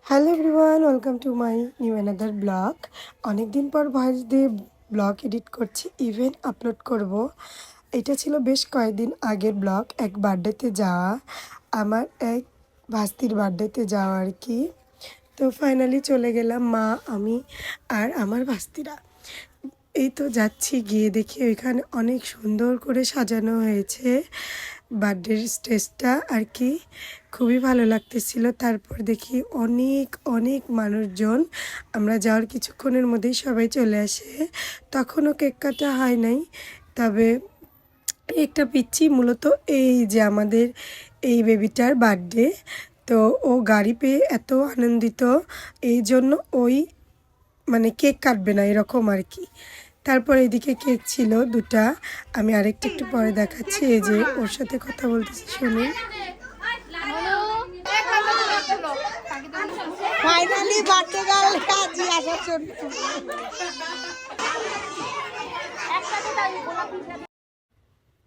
Hello everyone, welcome to my new another blog. অনেক দিন পর ভয়েস দিয়ে ব্লগ এডিট করছি, ইভেন আপলোড করব। এটা ছিল বেশ কয়েকদিন আগের ব্লগ, এক বার্থডেতে যাওয়া, আমার এক ভাস্তির বার্থডেতে যাওয়া আর কি। তো ফাইনালি চলে গেলাম মা, আমি আর আমার ভাস্তিরা। এই তো যাচ্ছি, গিয়ে দেখি ওইখানে অনেক সুন্দর করে সাজানো হয়েছে বার্থডের স্টেজটা আর কি, খুবই ভালো লাগতেছিল। তারপর দেখি অনেক অনেক মানুষজন, আমরা যাওয়ার কিছুক্ষণের মধ্যেই সবাই চলে আসে। তখনও কেক কাটা হয় নাই, তবে একটা পিচ্ছি মূলত এই যে আমাদের এই বেবিটার বার্থডে, তো ও গাড়ি পেয়ে এত আনন্দিত, এই জন্য ওই মানে কেক কাটবে না এরকম আর কি। তারপর এদিকে কেক ছিল দুটা, আমি আরেকটা একটু পরে দেখাচ্ছি। এই যে ওর সাথে কথা বলতেছি, শুনুন। ফাইনালি বার্থডে গার্ল আজি আসার জন্য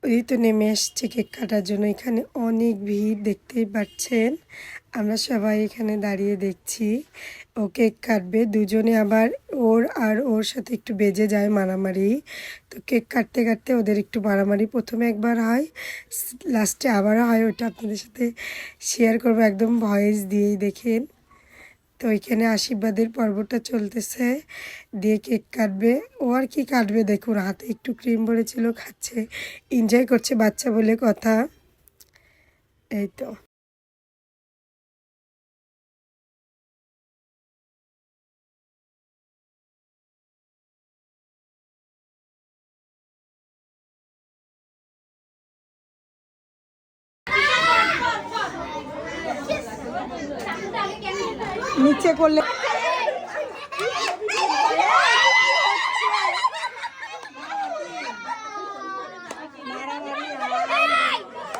এই তো নেমে এসছে কেক কাটার জন্য। এখানে অনেক ভিড়, দেখতেই পাচ্ছেন। আমরা সবাই এখানে দাঁড়িয়ে দেখছি ও কেক কাটবে। দুজনে আবার ওর সাথে একটু বেজে যায় মারামারি। তো কেক কাটতে কাটতে ওদের একটু মারামারি প্রথমে একবার হয়, লাস্টে আবারও হয়। ওটা আপনাদের সাথে শেয়ার করবো একদম ভয়েস দিয়েই, দেখেন। তো এখানে আশীর্বাদের পর্বটা চলতেছে, দিয়ে কেক কাটবে। ও আর কি কাটবে দেখুন, হাতে একটু ক্রিম ভরেছিল, খাচ্ছে, এনজয় করছে, বাচ্চা বলে কথা। এই তো নিচে করলে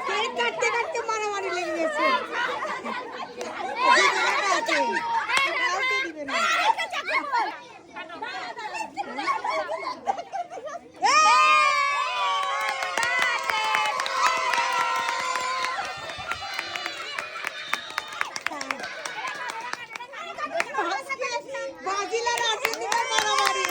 কেক কাটতে কাটতে মারামারি লেগে গেছে। বাজিলার আছে দিবে মারামারি।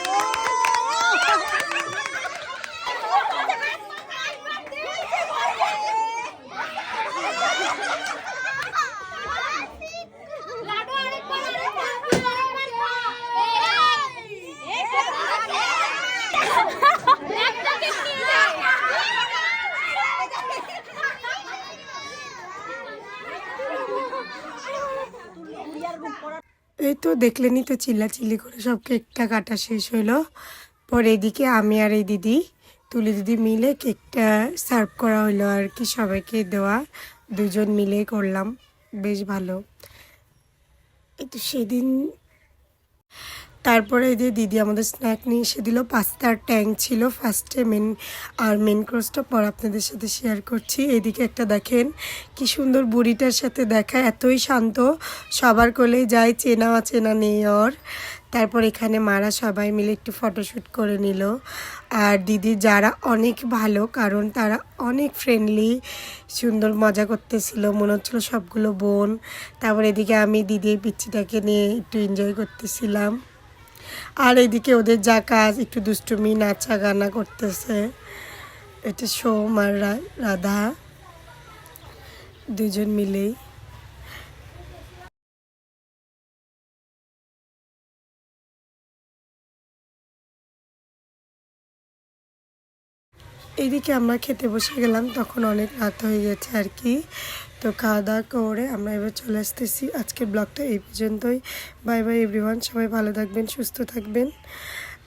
এই তো দেখলেনই তো, চিল্লাচিল্লি করে সব কেকটা কাটা শেষ হলো। পরে এদিকে আমি আর এই দিদি, তুলি দিদি মিলে কেকটা সার্ভ করা হলো আর কি, সবাইকে দেওয়া, দুজন মিলে করলাম, বেশ ভালো। এই তো সেদিন তারপরে এই যে দিদি আমাদের স্ন্যাক নিয়ে এসে দিল, পাস্তার ট্যাঙ্ক ছিল ফার্স্টে, মেন কোর্সটা পর আপনাদের সাথে শেয়ার করছি। এইদিকে একটা দেখেন কি সুন্দর বুড়িটার সাথে দেখা, এতই শান্ত, সবার কোলেই যায়, চেনা অচেনা নেই ওর। তারপর এখানে মারা সবাই মিলে একটু ফটোশ্যুট করে নিল। আর দিদি যারা অনেক ভালো, কারণ তারা অনেক ফ্রেন্ডলি, সুন্দর মজা করতেছিল, মনে হচ্ছিলো সবগুলো বোন। তারপর এদিকে আমি দিদি পিচ্চিটাকে নিয়ে একটু এনজয় করতেছিলাম। আর এদিকে ওদের যা কাজ, একটু দুষ্টুমি, নাচা গানা করতেছে। এটা সোম আর রাধা দুজন মিলেই। এইদিকে আমরা খেতে বসে গেলাম, তখন অনেক রাত হয়ে গেছে আর কি। তো খাওয়া দাওয়া করে আমরা এবার চলে আসতেছি। আজকের ব্লগটা এই পর্যন্তই। বাই বাই এভরিওয়ান, সবাই ভালো থাকবেন, সুস্থ থাকবেন।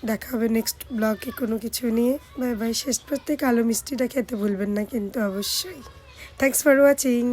দেখা হবে নেক্সট ব্লগে কোনো কিছু নিয়ে। Bye bye. শেষ করতে কালো মিষ্টিটা খেতে ভুলবেন না কিন্তু, অবশ্যই। Thanks for watching.